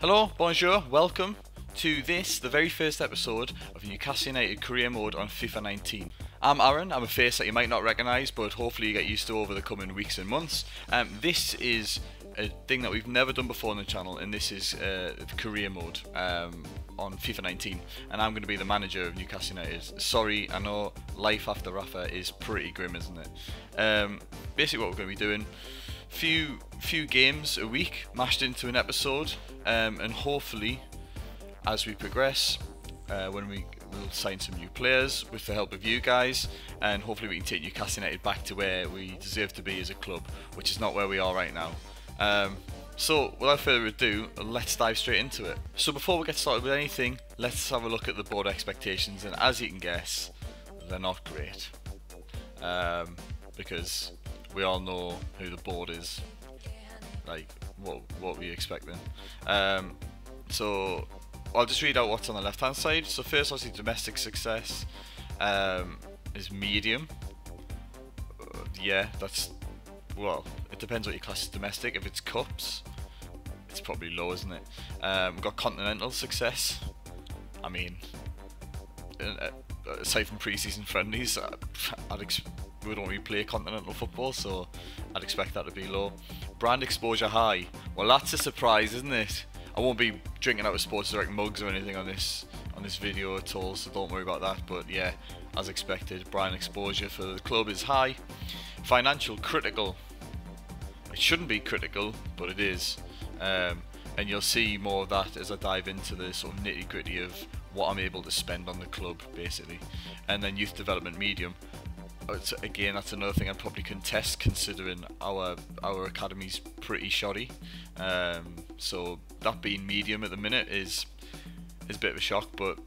Hello, bonjour, welcome to this, the very first episode of Newcastle United career mode on FIFA 19. I'm Aaron, I'm a face that you might not recognise, but hopefully you get used to over the coming weeks and months. This is a thing that we've never done before on the channel, and this is career mode on FIFA 19, and I'm going to be the manager of Newcastle United. Sorry, I know life after Rafa is pretty grim, isn't it? Basically what we're going to be doing, few games a week mashed into an episode, and hopefully as we progress, when we'll sign some new players with the help of you guys, and hopefully we can take Newcastle United back to where we deserve to be as a club, which is not where we are right now. So without further ado, let's dive straight into it. So before we get started with anything, let's have a look at the board expectations, and as you can guess, they're not great, because we all know who the board is, like what we expecting. So I'll just read out what's on the left hand side. So first, obviously domestic success is medium. Yeah, that's, well, it depends what your class is domestic. If it's cups, it's probably low, isn't it? We've got continental success. I mean, aside from pre-season friendlies, we don't really play continental football, so I'd expect that to be low. Brand exposure high. Well, that's a surprise, isn't it? I won't be drinking out of Sports Direct mugs or anything on this video at all, so don't worry about that. But yeah, as expected, brand exposure for the club is high. Financial critical. It shouldn't be critical, but it is. And you'll see more of that as I dive into the sort of nitty gritty of what I'm able to spend on the club, basically. And then youth development medium. Again, that's another thing I'd probably contest, considering our academy's pretty shoddy. So that being medium at the minute is a bit of a shock. But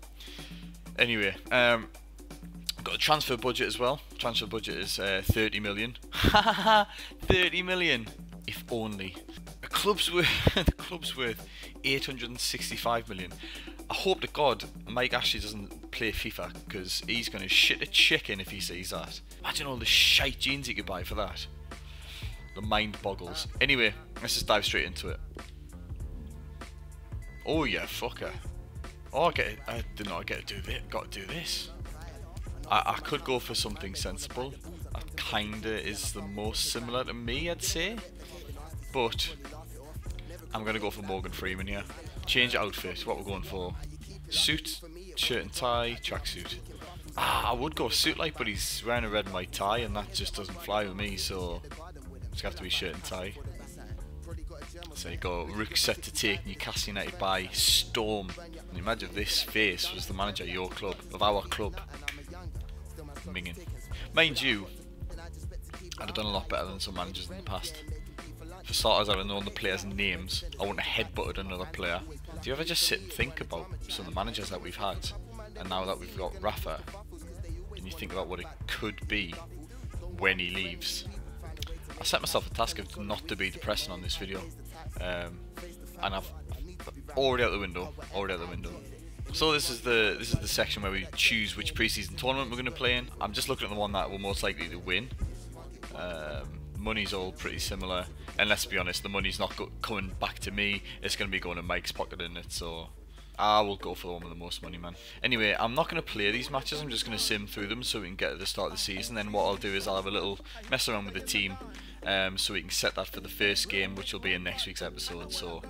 anyway, got a transfer budget as well. Transfer budget is 30 million. 30 million, if only. The club's worth 865 million. I hope to God Mike Ashley doesn't play FIFA, because he's going to shit a chicken if he sees that. Imagine all the shite jeans he could buy for that. The mind boggles. Anyway, let's just dive straight into it. Oh yeah, fucker. Oh, I did not get to do this. Got to do this. I could go for something sensible. That kinda is the most similar to me, I'd say. But I'm gonna go for Morgan Freeman here. Change outfit, what we're going for. Suit, shirt and tie, tracksuit. I would go suit like, but he's wearing a red and white tie, and that just doesn't fly with me, so it's gonna have to be shirt and tie. So you go, Rook set to take Newcastle United by storm. And imagine if this face was the manager of your club, of our club. Minging. Mind you, I'd have done a lot better than some managers in the past. For starters, I'd have known the players' names. I wouldn't have headbutted another player. Do you ever just sit and think about some of the managers that we've had, and now that we've got Rafa, and you think about what it could be when he leaves? I set myself a task of not to be depressing on this video, and I've already out the window. So this is the section where we choose which pre-season tournament we're going to play in. I'm just looking at the one that we're most likely to win. Money's all pretty similar, and let's be honest, the money's not coming back to me, it's going to be going to Mike's pocket, isn't it? So I will go for the one with the most money, man. Anyway, I'm not going to play these matches, I'm just going to sim through them so we can get to the start of the season. Then what I'll do is I'll have a little mess around with the team, so we can set that for the first game, which will be in next week's episode. So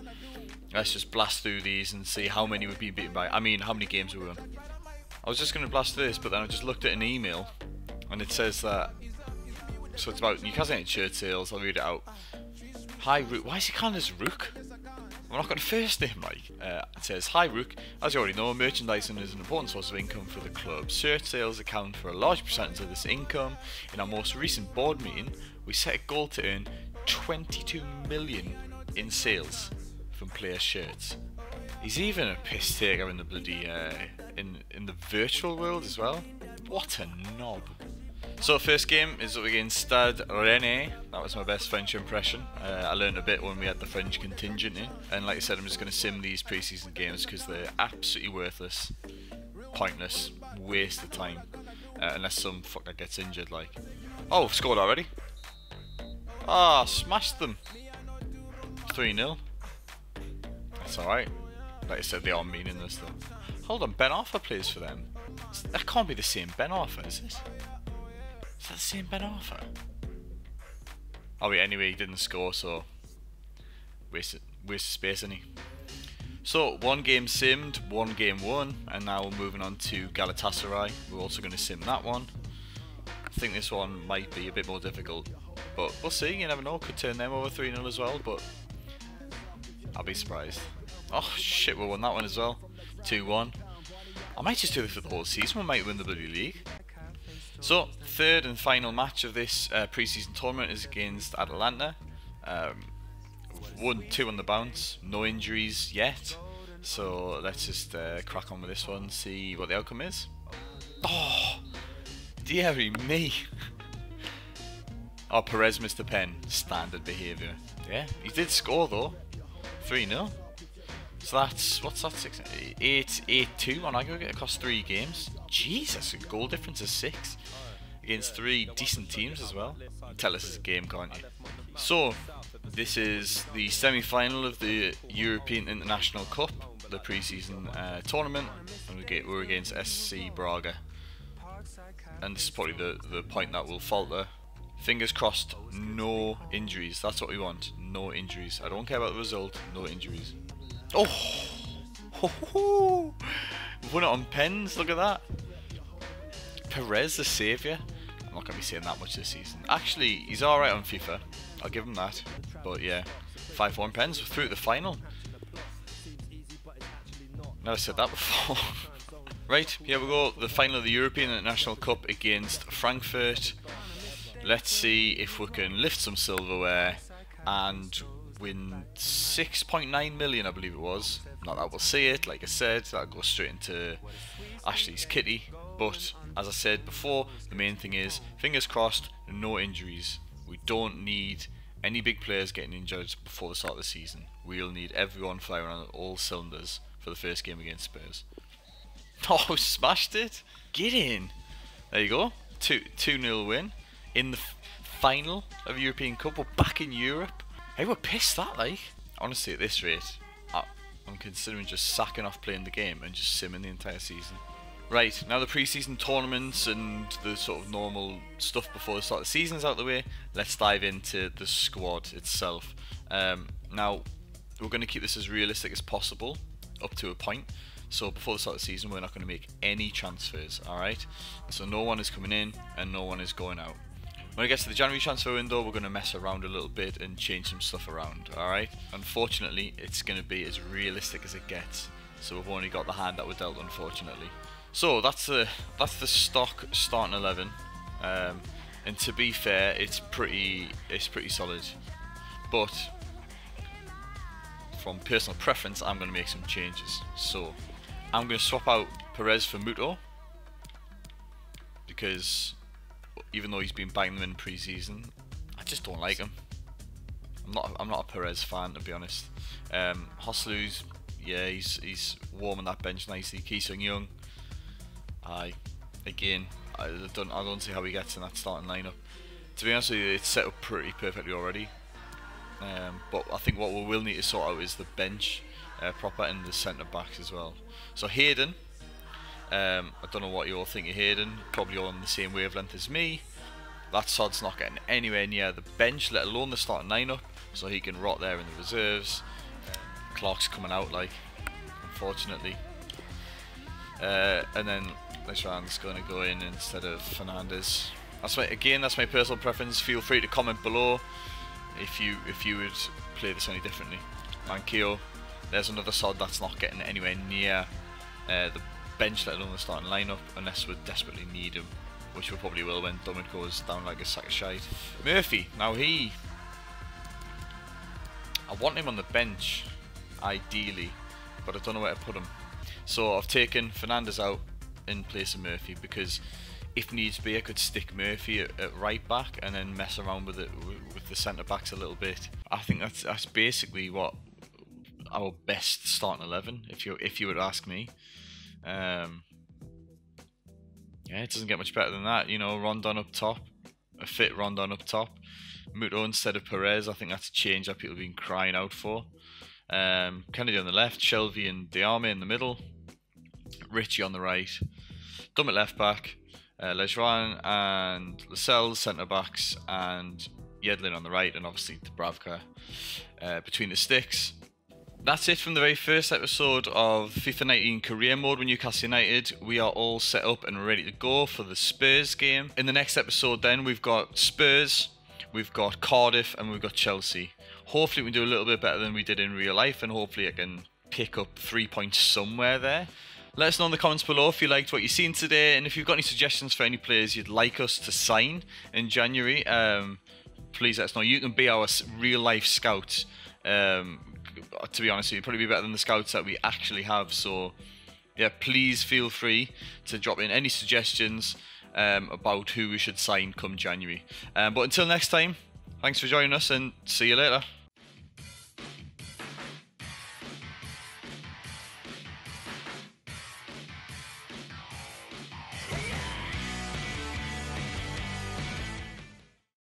let's just blast through these and see how many we've been beaten by. I mean, how many games we won. I was just going to blast through this, but then I just looked at an email, and it says that, so it's about Newcastle United shirt sales. I'll read it out. Hi Rook. Why is he calling us Rook? I've not got a first name, like. It says, hi Rook. As you already know, merchandising is an important source of income for the club. Shirt sales account for a large percentage of this income. In our most recent board meeting, we set a goal to earn 22 million in sales from player shirts. He's even a piss taker in the bloody in the virtual world as well. What a knob. So first game is up against Stade Rennais. That was my best French impression. I learned a bit when we had the French contingent in. And like I said, I'm just going to sim these pre-season games because they're absolutely worthless, pointless, waste of time. Unless some fucker gets injured, like. Oh, scored already. Ah, smashed them. 3-0. That's alright. Like I said, they are meaningless though. Hold on, Ben Arthur plays for them. That can't be the same Ben Arthur, is it? Is that the same Ben Arthur? Oh wait, anyway, he didn't score, so waste of space, isn't he? So, one game simmed, one game won, and now we're moving on to Galatasaray. We're also going to sim that one. I think this one might be a bit more difficult, but we'll see, you never know, could turn them over 3-0 as well, but I'll be surprised. Oh shit, we won that one as well, 2-1. I might just do this for the whole season, we might win the bloody league. So, third and final match of this pre-season tournament is against Atalanta. 1-2 on the bounce, no injuries yet, so let's just crack on with this one, see what the outcome is. Oh, dearie me. Oh, Perez missed the pen, standard behaviour. Yeah, he did score though, 3-0. So that's, what's that, 8-2 on aggregate across 3 games. Jesus, a goal difference of 6 against 3 decent teams as well. Tell us it's a game, can't you? So, this is the semi-final of the European International Cup, the pre-season tournament, and we're against SC Braga. And this is probably the point that will falter. Fingers crossed, no injuries. That's what we want, no injuries. I don't care about the result, no injuries. Oh! Ho, we've won it on pens, look at that. Perez, the saviour. I'm not going to be saying that much this season. Actually, he's alright on FIFA. I'll give him that. But yeah, 5-1 pens, we're through to the final. Never said that before. Right, here we go. The final of the European International Cup against Frankfurt. Let's see if we can lift some silverware and win 6.9 million, I believe it was. Not that we'll see it, like I said, that'll go straight into Ashley's kitty. But as I said before, the main thing is, fingers crossed, no injuries. We don't need any big players getting injured before the start of the season. We'll need everyone firing on all cylinders for the first game against Spurs. Oh, smashed it! Get in! There you go, 2-0 win in the final of the European Cup. We're back in Europe. Hey, we're pissed that, like. Honestly, at this rate, I'm considering just sacking off playing the game and just simming the entire season. Right, now the pre-season tournaments and the sort of normal stuff before the start of the season is out of the way, let's dive into the squad itself. Now, we're going to keep this as realistic as possible, up to a point. So before the start of the season, we're not going to make any transfers, alright? So no one is coming in and no one is going out. When it gets to the January transfer window, we're going to mess around a little bit and change some stuff around, alright? Unfortunately, it's going to be as realistic as it gets. So we've only got the hand that we're dealt, unfortunately. So that's the stock starting 11. And to be fair, it's pretty solid. But from personal preference, I'm going to make some changes. So I'm going to swap out Perez for Muto, because even though he's been banging them in pre-season, I just don't like him. I'm not a Perez fan, to be honest. Hoslu's, yeah, he's warming that bench nicely. Ki-Sung Young, I don't see how he gets in that starting lineup. To be honest with you, it's set up pretty perfectly already. But I think what we will need to sort out is the bench proper and the centre backs as well. So Hayden, I don't know what you all think of Hayden, probably all on the same wavelength as me. That sod's not getting anywhere near the bench, let alone the starting lineup, so he can rot there in the reserves. Clark's coming out, like, unfortunately. And then Lesran's going to go in instead of Fernandez. That's my personal preference. Feel free to comment below if you would play this any differently. Manquillo, there's another sod that's not getting anywhere near the bench, let alone the starting lineup, unless we desperately need him, which we probably will when Dummett goes down like a sack of shite. Murphy, now I want him on the bench, ideally, but I don't know where to put him. So I've taken Fernandez out in place of Murphy, because if needs be I could stick Murphy at right back and then mess around with it with the centre backs a little bit. I think that's basically what our best starting 11, if you would ask me. Yeah, it doesn't get much better than that. You know, Rondon up top, a fit Rondon up top, Muto instead of Perez. I think that's a change that people have been crying out for. Kennedy on the left, Shelvey and Diarme in the middle, Richie on the right, Dummett left back, Lejeune and Lascelles centre backs, and Yedlin on the right, and obviously Dubravka between the sticks. That's it from the very first episode of FIFA 19 Career Mode with Newcastle United. We are all set up and ready to go for the Spurs game. In the next episode then, we've got Spurs, we've got Cardiff, and we've got Chelsea. Hopefully we can do a little bit better than we did in real life, and hopefully I can pick up 3 points somewhere there. Let us know in the comments below if you liked what you've seen today, and if you've got any suggestions for any players you'd like us to sign in January, please let us know. You can be our real life scouts. To be honest, you'd probably be better than the scouts that we actually have. So yeah, please feel free to drop in any suggestions about who we should sign come January. But until next time, thanks for joining us and see you later.